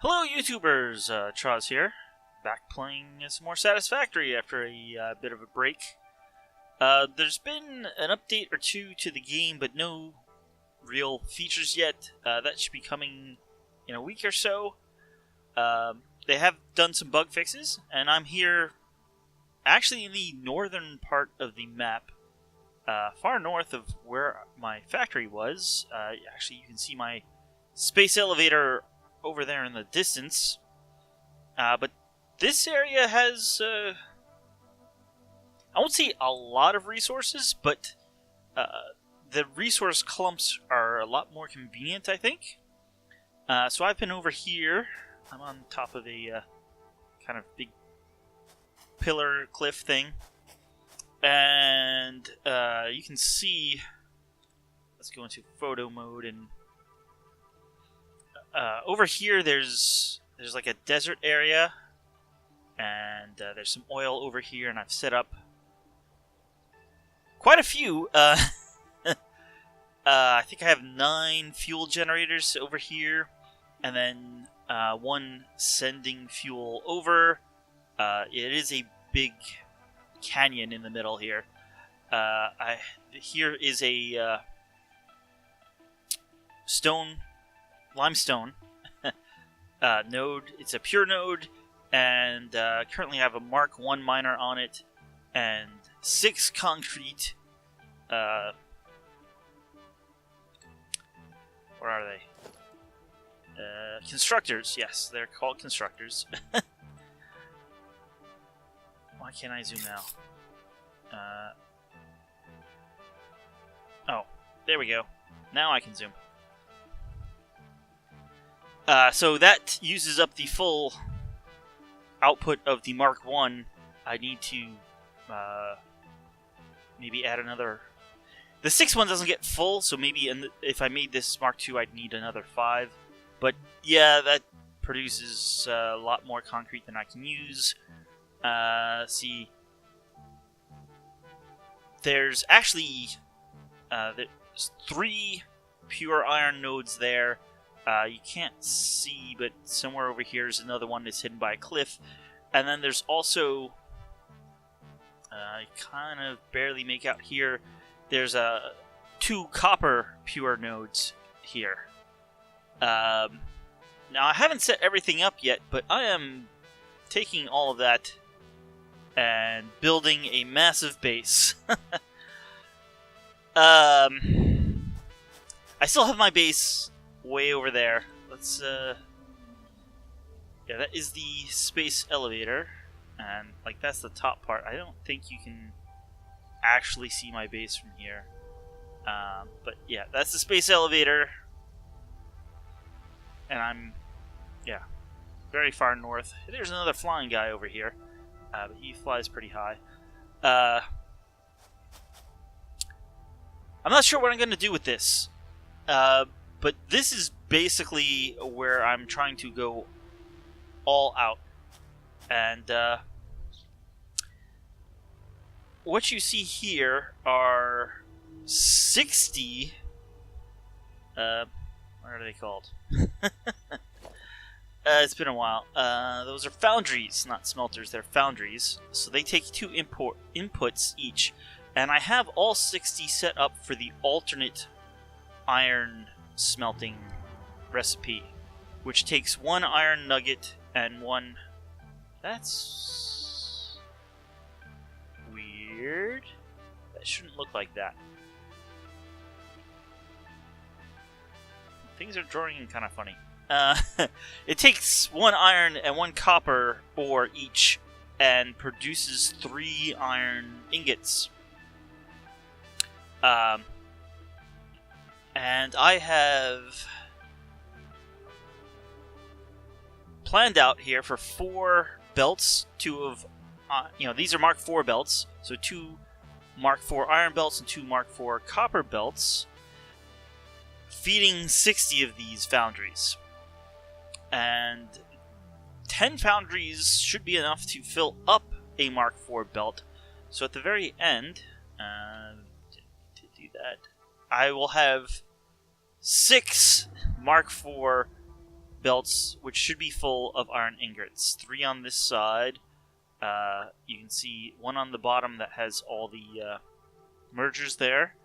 Hello YouTubers, Chaz here, back playing some more Satisfactory after a bit of a break. There's been an update or two to the game, but no real features yet. That should be coming in a week or so. They have done some bug fixes, and I'm here actually in the northern part of the map, far north of where my factory was. Actually, you can see my space elevator over there in the distance. But this area has, I won't say a lot of resources, but the resource clumps are a lot more convenient, I think. So I've been over here. I'm on top of a kind of big pillar cliff thing. And you can see, let's go into photo mode, and over here there's like a desert area, and there's some oil over here, and I've set up quite a few. I think I have 9 fuel generators over here, and then one sending fuel over. It is a big canyon in the middle here. Here is a limestone node. It's a pure node, and currently I have a Mark 1 miner on it, and 6 concrete. Where are they? Constructors. Yes, they're called constructors. Why can't I zoom now? Oh, there we go. Now I can zoom. So that uses up the full output of the Mark 1. I need to maybe add another. The 6 one doesn't get full, so maybe if I made this Mark 2, I'd need another 5. But yeah, that produces a lot more concrete than I can use. See, there's actually there's 3 pure iron nodes there. You can't see, but somewhere over here is another one that's hidden by a cliff. And then there's also, I kind of barely make out here, there's 2 copper pure nodes here. Now, I haven't set everything up yet, but I am taking all of that and building a massive base. I still have my base way over there. Let's yeah, that is the space elevator, and like that's the top part. I don't think you can actually see my base from here, but yeah, that's the space elevator, and I'm very far north. There's another flying guy over here, but he flies pretty high. I'm not sure what I'm going to do with this. But this is basically where I'm trying to go all out. And what you see here are 60... what are they called? It's been a while. Those are foundries, not smelters. They're foundries. So they take 2 inputs each. And I have all 60 set up for the alternate iron smelting recipe, which takes 1 iron nugget and 1... That's weird. That shouldn't look like that. Things are drawing in kind of funny. It takes 1 iron and 1 copper ore each and produces 3 iron ingots. And I have planned out here for 4 belts, 2 of, these are Mark 4 belts, so 2 Mark 4 iron belts and 2 Mark 4 copper belts, feeding 60 of these foundries. And 10 foundries should be enough to fill up a Mark 4 belt. So at the very end, to do that, I will have 6 Mark 4 belts, which should be full of iron ingots. 3 on this side. You can see 1 on the bottom that has all the mergers there.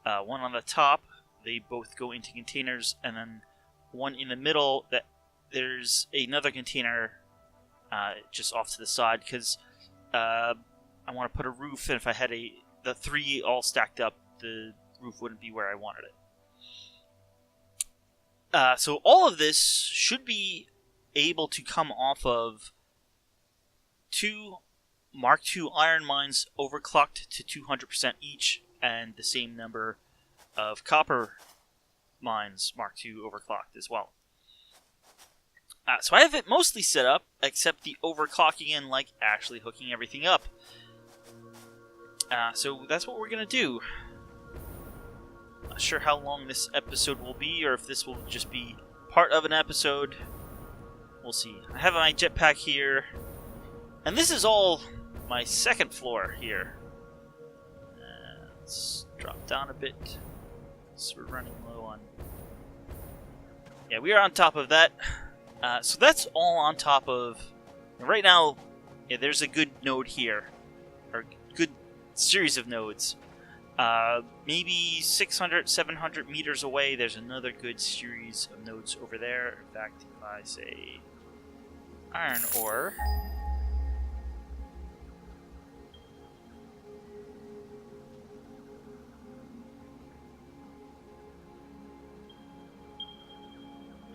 1 on the top. They both go into containers, and then 1 in the middle that there's another container just off to the side, because I want to put a roof, and if I had the 3 all stacked up, the roof wouldn't be where I wanted it. So all of this should be able to come off of 2 Mark II iron mines overclocked to 200% each, and the same number of copper mines Mark II overclocked as well. So I have it mostly set up, except the overclocking and actually hooking everything up. So that's what we're going to do. Not sure how long this episode will be, or if this will just be part of an episode. We'll see. I have my jetpack here, and this is all my second floor here. Let's drop down a bit, so we're running low on... Yeah, we are on top of that. So that's all on top of... Right now, yeah, there's a good node here, or good series of nodes. Maybe 600, 700 meters away, there's another good series of nodes over there. In fact, if I say iron ore,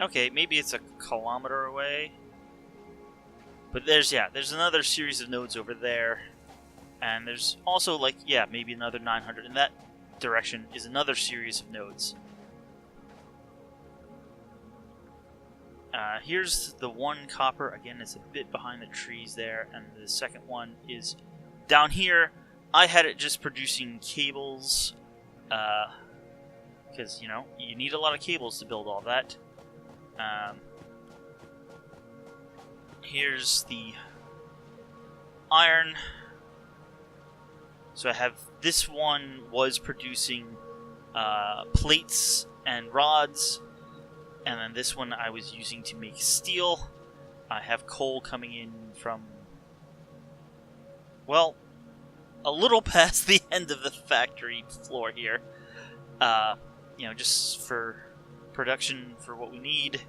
okay, maybe it's a kilometer away. But there's another series of nodes over there. And there's also, maybe another 900. In that direction is another series of nodes. Here's the 1 copper. Again, it's a bit behind the trees there. And the second one is down here. I had it just producing cables. Because, you need a lot of cables to build all that. Here's the iron. So I have this one was producing plates and rods, and then this one I was using to make steel. I have coal coming in from, well, a little past the end of the factory floor here. Just for production for what we need.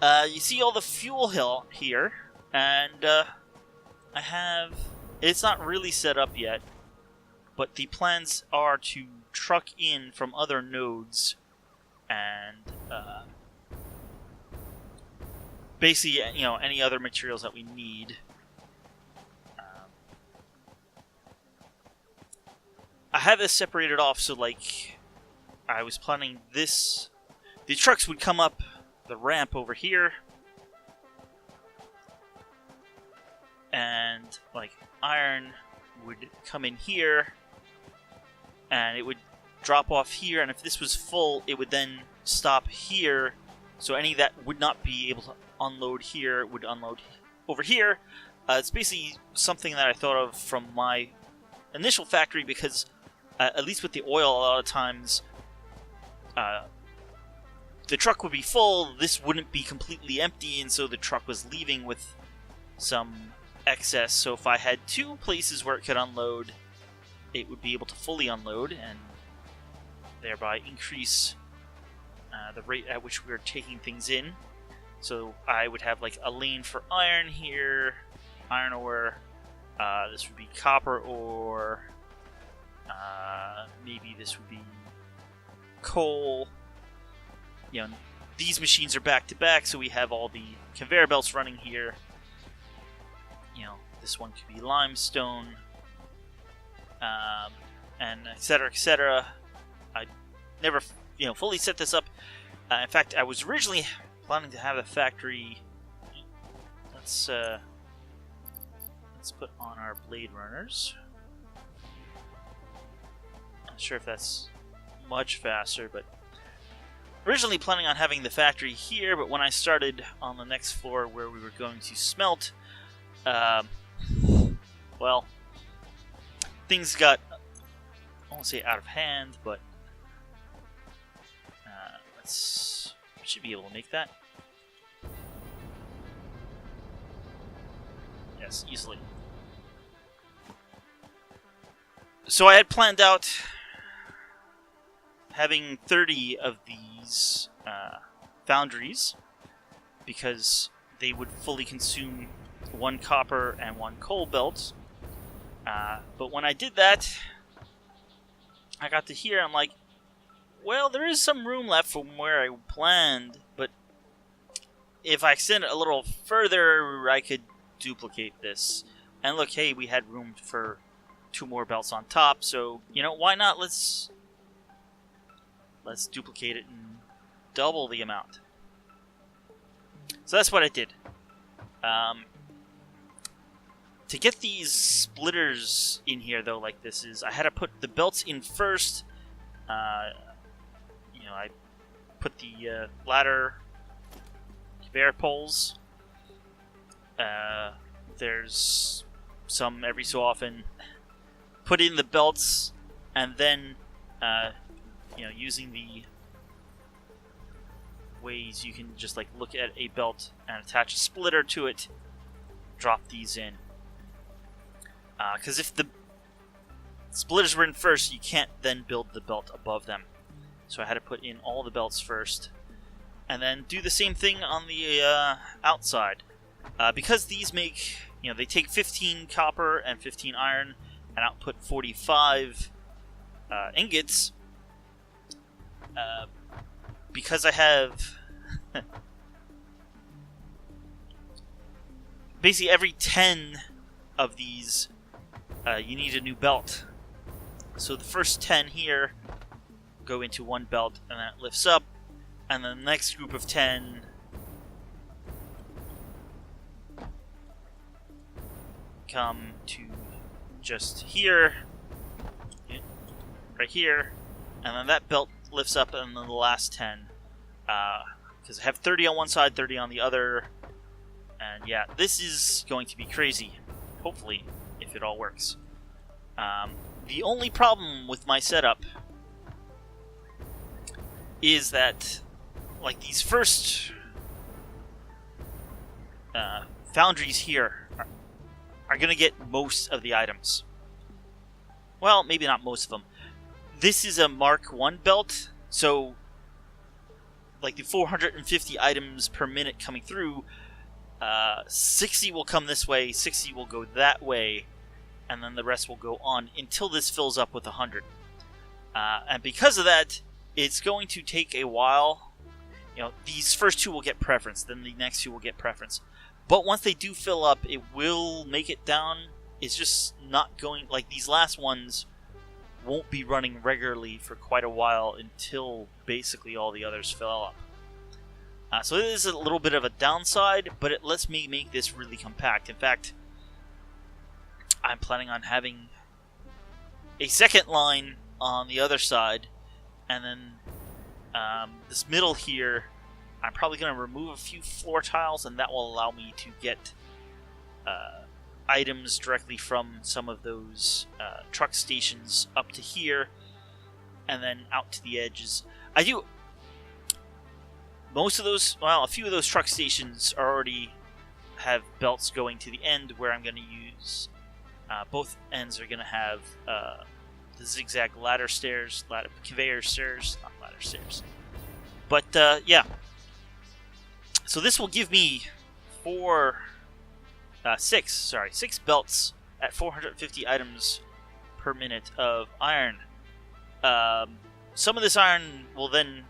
You see all the fuel hill here, and I have... It's not really set up yet, but the plans are to truck in from other nodes and basically, any other materials that we need. I have this separated off, so I was planning this. The trucks would come up the ramp over here, and iron would come in here, and it would drop off here, and if this was full, it would then stop here, so any that would not be able to unload here would unload over here. It's basically something that I thought of from my initial factory, because at least with the oil, a lot of times the truck would be full, this wouldn't be completely empty, and so the truck was leaving with some excess. So if I had 2 places where it could unload, it would be able to fully unload and thereby increase the rate at which we're taking things in. So I would have a lane for iron here, iron ore, this would be copper ore, maybe this would be coal. These machines are back to back, so we have all the conveyor belts running here. This one could be limestone, and etc., etc. I never, fully set this up. In fact, I was originally planning to have a factory. Let's put on our blade runners. Not sure if that's much faster, but originally planning on having the factory here, but when I started on the next floor where we were going to smelt, well, things got, I won't say out of hand, but should be able to make that. Yes, easily. So I had planned out having 30 of these foundries because they would fully consume 1 copper and 1 coal belt. But when I did that, I got to here, I'm like, well, there is some room left from where I planned, but if I extend it a little further, I could duplicate this. And look, hey, we had room for 2 more belts on top, so, you know, why not? Let's duplicate it and double the amount. So that's what I did. To get these splitters in here, though, like this is, I had to put the belts in first. You know, I put the ladder conveyor poles. There's some every so often. Put in the belts, and then, you know, using the ways you can just like look at a belt and attach a splitter to it. Drop these in. Because if the splitters were in first, you can't then build the belt above them. So I had to put in all the belts first. And then do the same thing on the outside. Because these make, you know, they take 15 copper and 15 iron and output 45 ingots. Because I have... basically every 10 of these... you need a new belt. So the first 10 here go into 1 belt, and then it lifts up, and then the next group of 10 come to just here, right here, and then that belt lifts up, and then the last 10, because I have 30 on one side, 30 on the other, and yeah, this is going to be crazy, hopefully, if it all works. The only problem with my setup is that, like, these first foundries here are going to get most of the items. Well, maybe not most of them. This is a Mark 1 belt, so like the 450 items per minute coming through, 60 will come this way, 60 will go that way, and then the rest will go on until this fills up with 100. And because of that, it's going to take a while. You know, these first 2 will get preference, then the next 2 will get preference. But once they do fill up, it will make it down. It's just not going... like, these last ones won't be running regularly for quite a while until basically all the others fill up. So it is a little bit of a downside, but it lets me make this really compact. In fact, I'm planning on having a second line on the other side, and then this middle here, I'm probably going to remove a few floor tiles, and that will allow me to get items directly from some of those truck stations up to here, and then out to the edges. I do... most of those, well, a few of those truck stations already have belts going to the end where I'm going to use... both ends are going to have the zigzag ladder stairs, conveyor stairs, not ladder stairs. But, yeah. So this will give me 6 belts at 450 items per minute of iron. Some of this iron will then,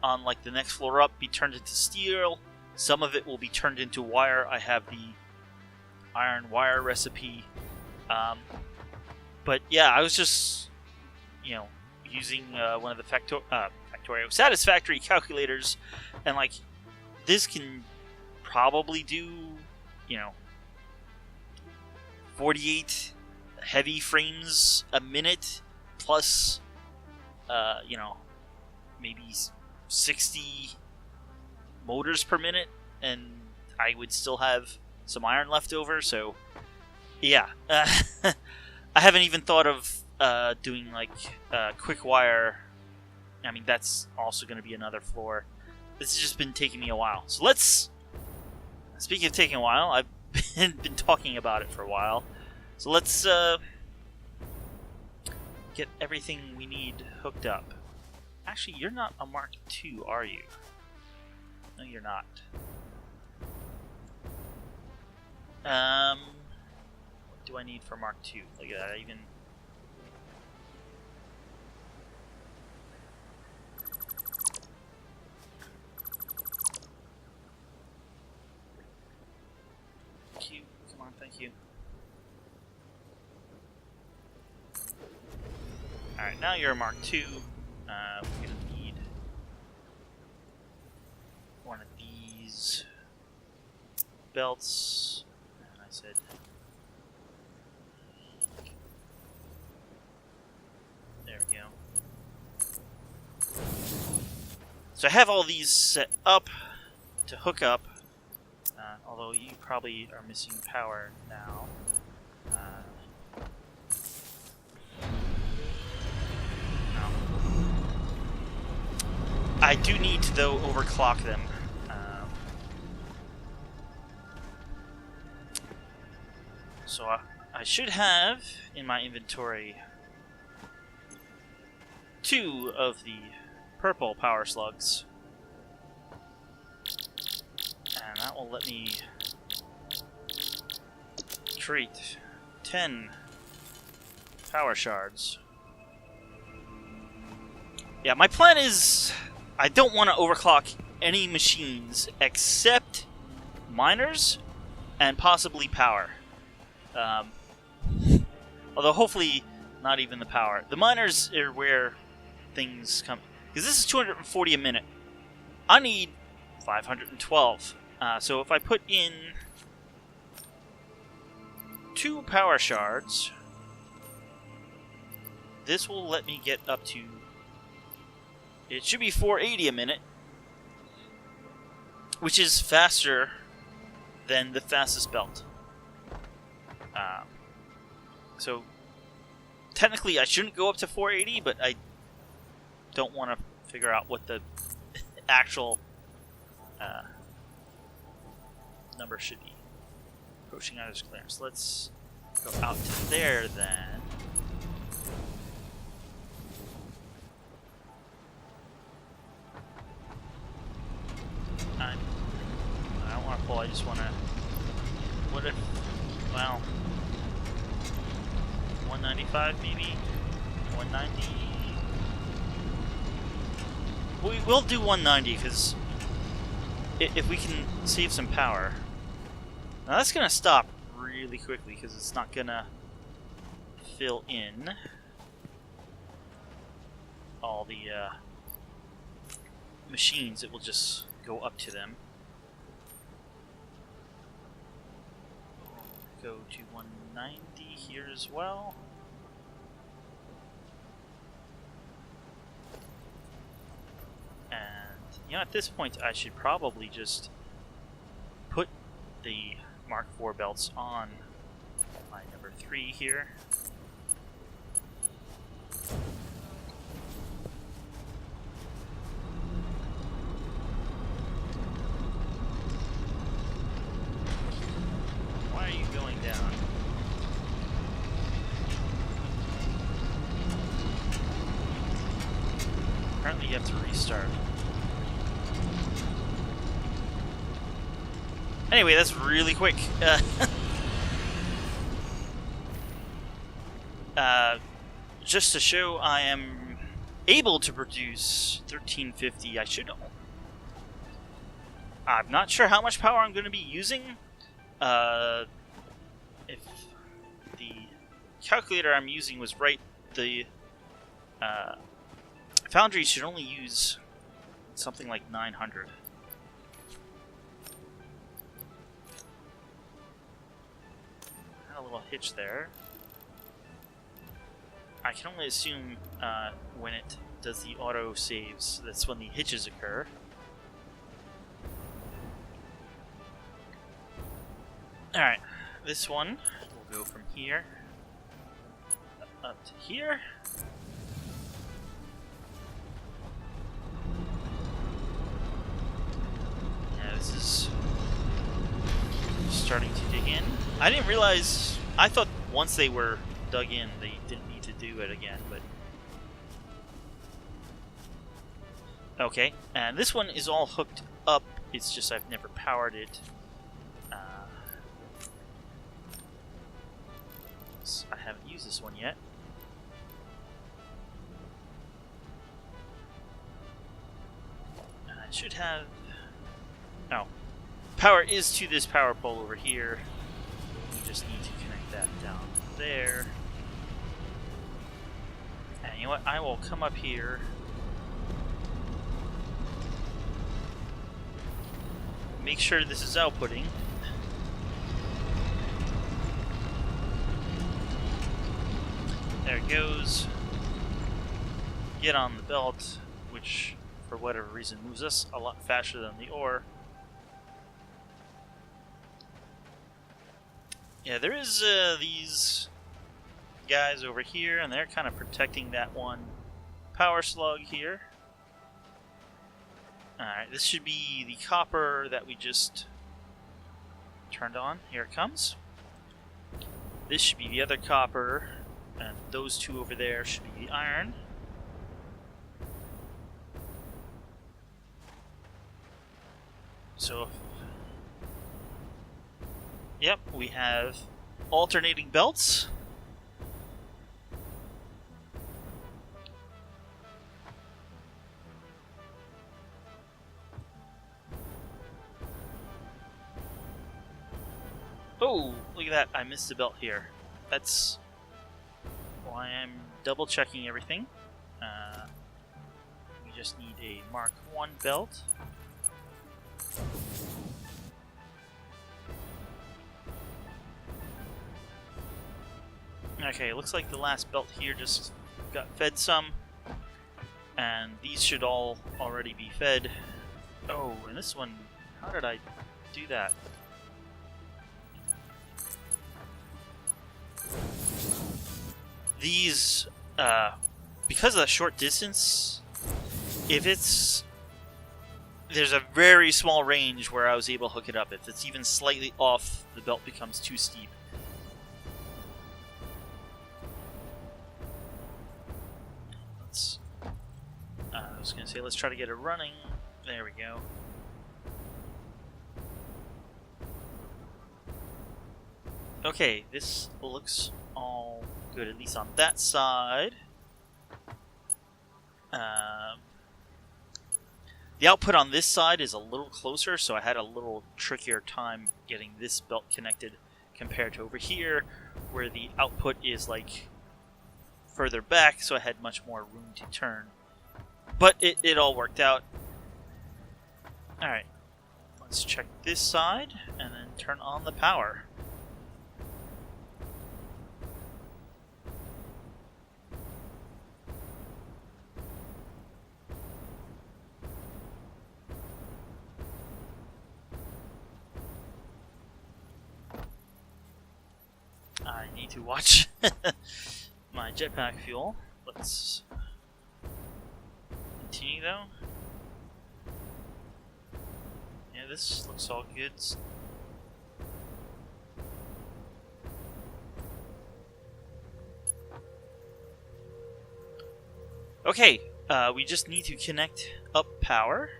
on like the next floor up, be turned into steel. Some of it will be turned into wire. I have the iron wire recipe. But yeah, I was just, you know, using one of the Factorio Satisfactory calculators, and like, this can probably do, you know, 48 heavy frames a minute, plus, you know, maybe 60 motors per minute, and I would still have some iron left over, so yeah. I haven't even thought of doing like quick wire. I mean, that's also going to be another floor. This has just been taking me a while. So let's... speaking of taking a while, I've been talking about it for a while. So let's get everything we need hooked up. Actually, you're not a Mark II, are you? No, you're not. What do I need for Mark II? Like, even... Thank you. Come on, thank you. Alright, now you're a Mark II. We're gonna need one of these belts. And I said, there we go. So I have all these set up to hook up, although you probably are missing power now. I do need to, though, overclock them. So I should have in my inventory 2 of the purple power slugs. And that will let me create 10 power shards. Yeah, my plan is... I don't want to overclock any machines except miners and possibly power. Although hopefully not even the power. The miners are where things come... Because this is 240 a minute. I need 512. So if I put in 2 power shards, this will let me get up to... It should be 480 a minute, which is faster than the fastest belt. So, technically I shouldn't go up to 480, but I don't want to figure out what the actual number should be. Approaching outer clearance. Let's go out to there then. I don't want to pull, I just want to... What if... Well... 195 maybe? 190? We'll do 190 because if we can save some power. Now that's going to stop really quickly because it's not going to fill in all the machines. It will just go up to them. Go to 190 here as well. And, you know, at this point I should probably just put the Mark IV belts on my number 3 here. Why are you going down? Apparently you have to restart. Anyway, that's really quick. Just to show I am able to produce 1350, I'm not sure how much power I'm going to be using. If the calculator I'm using was right, the foundries should only use something like 900. Had a little hitch there. I can only assume when it does the auto saves, that's when the hitches occur. Alright, this one will go from here up to here. Yeah, this is starting to dig in. I didn't realize... I thought once they were dug in, they didn't need to do it again, but... Okay, and this one is all hooked up. It's just I've never powered it. I haven't used this one yet. I should have... Oh. Power is to this power pole over here. We just need to connect that down there. And you know what? I will come up here. Make sure this is outputting. There it goes. Get on the belt, which for whatever reason moves us a lot faster than the ore. Yeah, there is these guys over here, and they're kind of protecting that one power slug here. Alright, this should be the copper that we just turned on. Here it comes. This should be the other copper, and those two over there should be the iron. So, yep, we have alternating belts. Oh, look at that. I missed a belt here. That's why I'm double checking everything. We just need a Mark 1 belt. Okay, looks like the last belt here just got fed some. And these should all already be fed. Oh, and this one, how did I do that? These, because of the short distance, if it's... There's a very small range where I was able to hook it up. If it's even slightly off, the belt becomes too steep. I was going to say, let's try to get it running. There we go. Okay, this looks all good, at least on that side. The output on this side is a little closer, so I had a little trickier time getting this belt connected compared to over here, where the output is like further back, so I had much more room to turn. But it all worked out. Alright, let's check this side and then turn on the power. I need to watch my jetpack fuel. Let's continue though. Yeah, this looks all good. Okay, we just need to connect up power.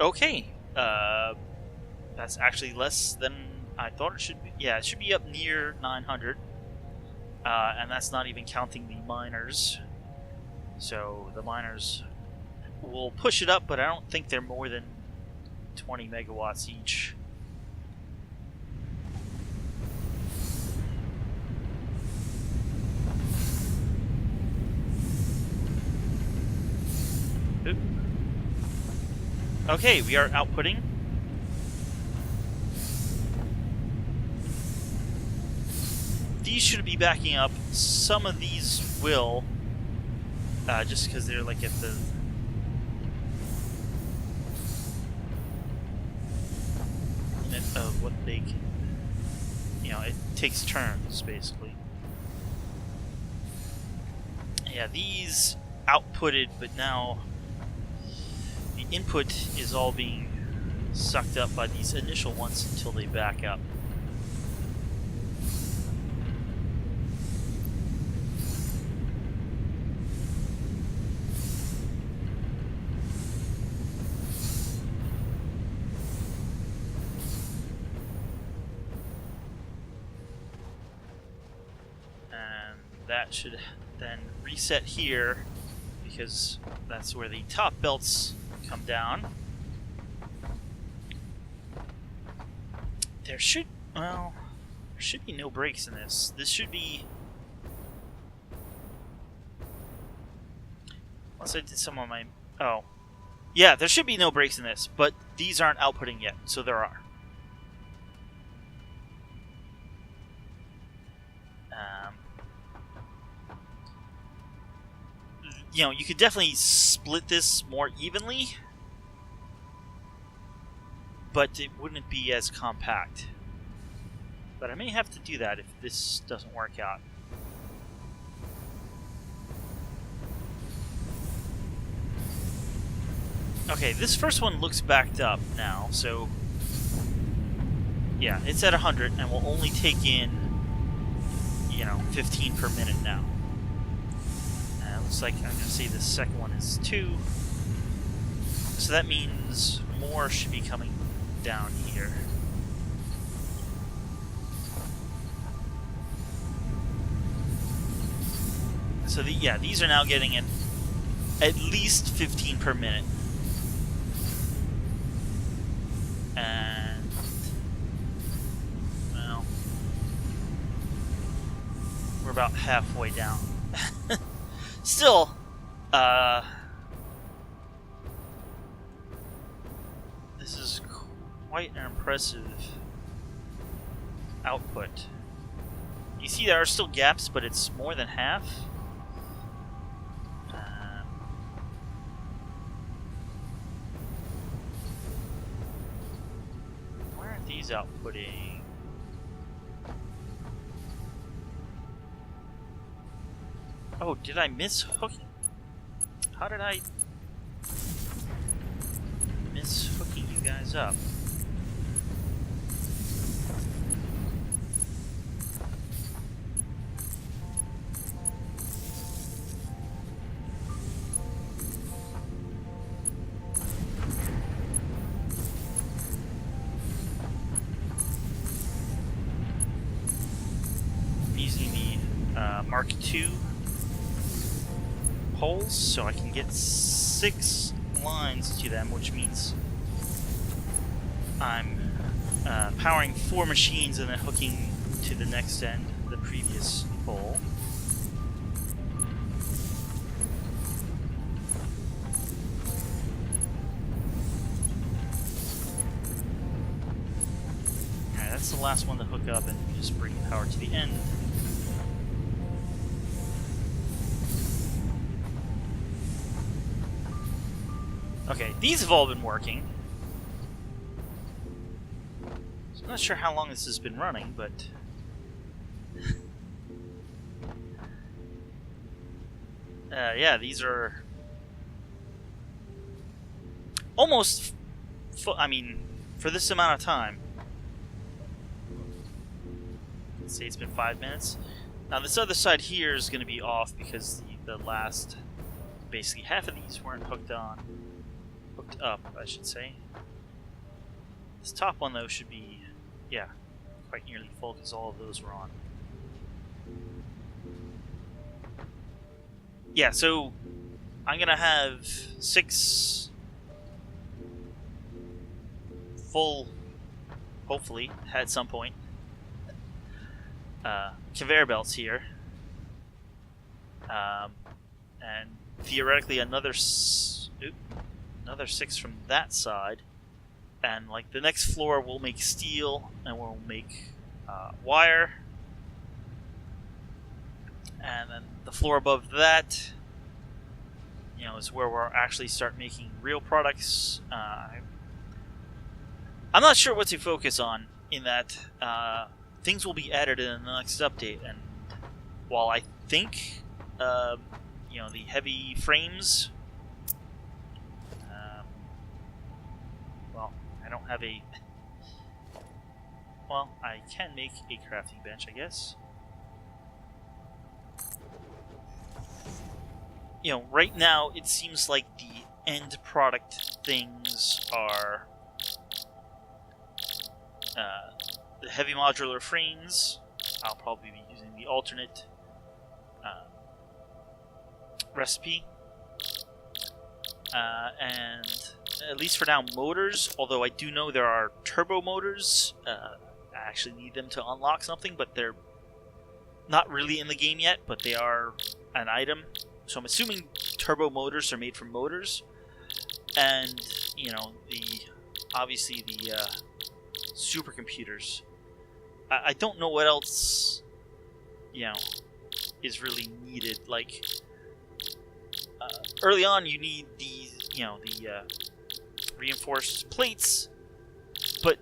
Okay, that's actually less than I thought it should be. Yeah, it should be up near 900, and that's not even counting the miners. So the miners will push it up, but I don't think they're more than 20 megawatts each. Oop. Okay, we are outputting. These should be backing up. Some of these will, just because they're like at the limit of what they can, you know, it takes turns basically. Yeah, these outputted, but now the input is all being sucked up by these initial ones until they back up. And that should then reset here, because that's where the top belts come down. There should be no breaks in this. This should be, unless I did some on my, oh. Yeah, there should be no breaks in this, but these aren't outputting yet, so there are. You know, you could definitely split this more evenly, but it wouldn't be as compact. But I may have to do that if this doesn't work out. Okay, this first one looks backed up now, so yeah, it's at 100 and will only take in, 15 per minute now. Looks like I'm going to say the second one is 2. So that means more should be coming down here. So these are now getting at least 15 per minute. And well, we're about halfway down. Still, this is quite an impressive output. You see there are still gaps, but it's more than half. Where are these outputting? Oh, did I miss hooking? How did I miss hooking you guys up? I'm using the Mark II poles, so I can get 6 lines to them, which means I'm powering 4 machines and then hooking to the next end the previous pole. Alright, that's the last one to hook up and just bring power to the end. Okay, these have all been working. So I'm not sure how long this has been running, but yeah, these are almost I mean, for this amount of time. Let's say it's been 5 minutes. Now this other side here is going to be off because the last, basically half of these weren't hooked up, I should say. This top one though should be, yeah, quite nearly full because all of those were on. Yeah, so I'm gonna have 6 full, hopefully, at some point, conveyor belts here, and theoretically another 6 from that side, and like the next floor we'll make steel and we'll make wire, and then the floor above that, is where we'll actually start making real products. I'm not sure what to focus on in that. Things will be added in the next update, and while I think the heavy frames. Well, I don't have a... Well, I can make a crafting bench, I guess. Right now, it seems like the end product things are the heavy modular frames. I'll probably be using the alternate recipe. And at least for now, motors, although I do know there are turbo motors. I actually need them to unlock something, but they're not really in the game yet, but they are an item. So I'm assuming turbo motors are made from motors. And, obviously the supercomputers. I don't know what else, is really needed. Like, early on you need the reinforced plates, but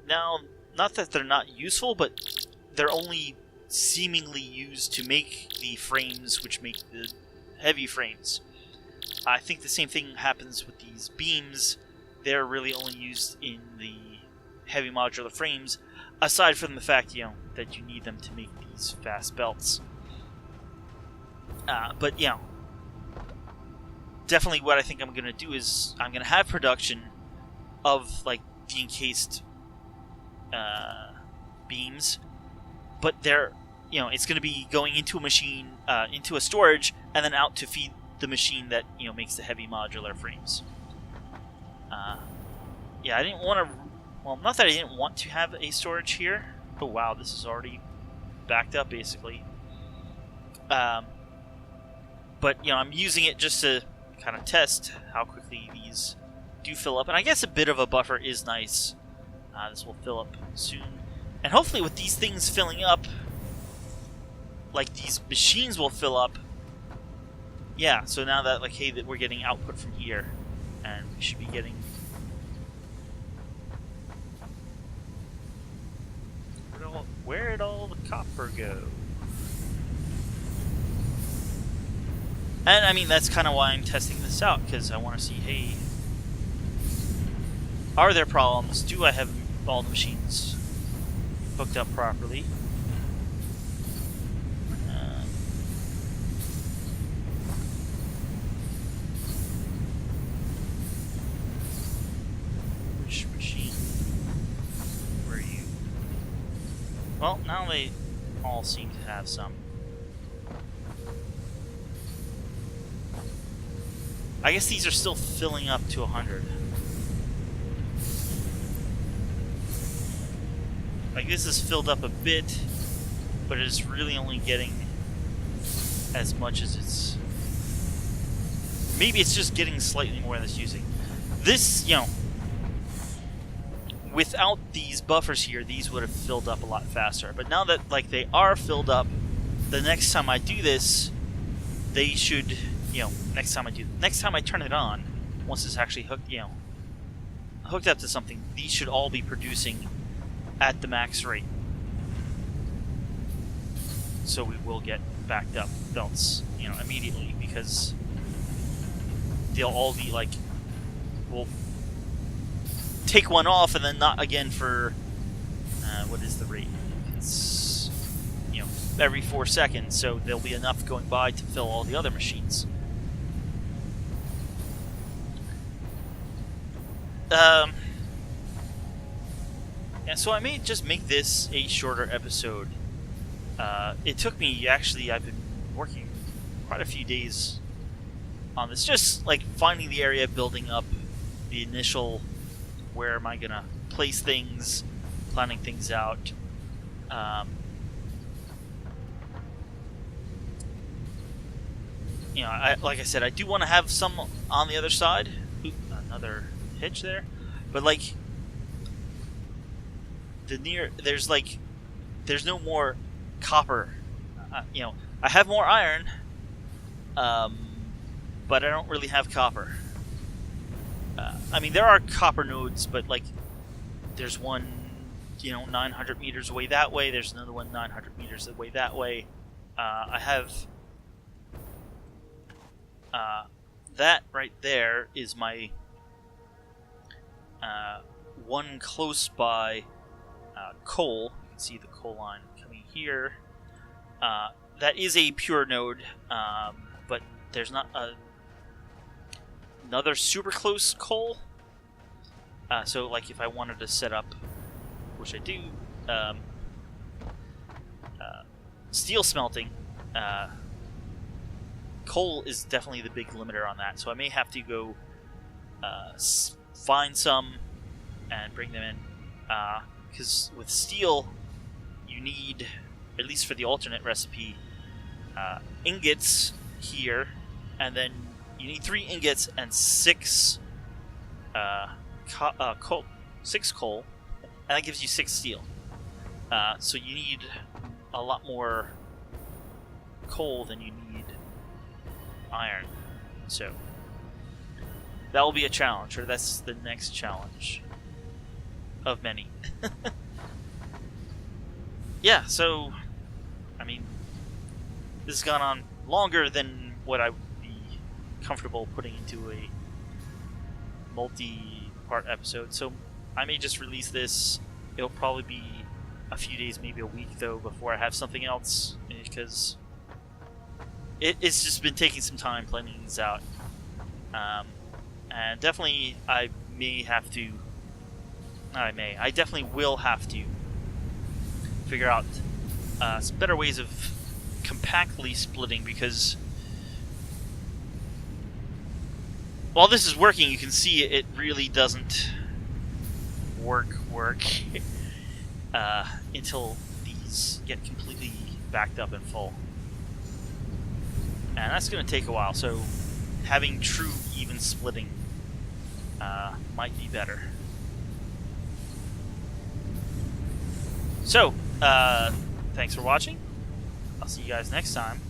now, not that they're not useful, but they're only seemingly used to make the frames which make the heavy frames. I think the same thing happens with these beams. They're really only used in the heavy modular frames, aside from the fact, that you need them to make these fast belts. But, definitely what I think I'm going to do is I'm going to have production of, like, the encased beams, but they're, it's going to be going into a machine, into a storage, and then out to feed the machine that, makes the heavy modular frames. Yeah, I didn't want to... Well, not that I didn't want to have a storage here. Oh, wow, this is already backed up, basically. But, I'm using it just to kind of test how quickly these do fill up. And I guess a bit of a buffer is nice. This will fill up soon. And hopefully with these things filling up, like, these machines will fill up. Yeah, so now that, like, hey, that we're getting output from here, and we should be getting... Where'd all the copper go? And, I mean, that's kind of why I'm testing this out, because I want to see, hey, are there problems? Do I have all the machines hooked up properly? Which machine? Where are you? Well, now they all seem to have some. I guess these are still filling up to 100. Like, this is filled up a bit, but it's really only getting as much as it's... Maybe it's just getting slightly more than it's using. This, without these buffers here, these would have filled up a lot faster. But now that, like, they are filled up, the next time I do this, they should... next time I turn it on, once it's actually hooked, hooked up to something, these should all be producing at the max rate. So we will get backed up belts, immediately, because they'll all be like, we'll take one off and then not again for, what is the rate? It's, every 4 seconds, so there'll be enough going by to fill all the other machines. Yeah, so I may just make this a shorter episode. It took me, actually, I've been working quite a few days on this, just like finding the area, building up the initial, where am I gonna place things, planning things out. Like I said, I do want to have some on the other side. Oop, another hitch there, but like there's no more copper. I have more iron, but I don't really have copper. I mean, there are copper nodes, but like there's one 900 meters away that way, there's another one 900 meters away that way. I have that right there is my one close by coal. You can see the coal line coming here. That is a pure node, but there's not another super close coal. So, like, if I wanted to set up, which I do, steel smelting, coal is definitely the big limiter on that. So I may have to go find some and bring them in, because with steel, you need, at least for the alternate recipe, ingots here, and then you need 3 ingots and 6 coal, and that gives you 6 steel. So you need a lot more coal than you need iron. So that will be a challenge, or that's the next challenge of many. Yeah, so I mean, this has gone on longer than what I would be comfortable putting into a multi-part episode, so I may just release this. It'll probably be a few days, maybe a week, though, before I have something else, because it's just been taking some time planning these out. And definitely I definitely will have to figure out some better ways of compactly splitting, because while this is working, you can see it really doesn't work until these get completely backed up and full. And that's going to take a while, so having true even splitting might be better. So, thanks for watching. I'll see you guys next time.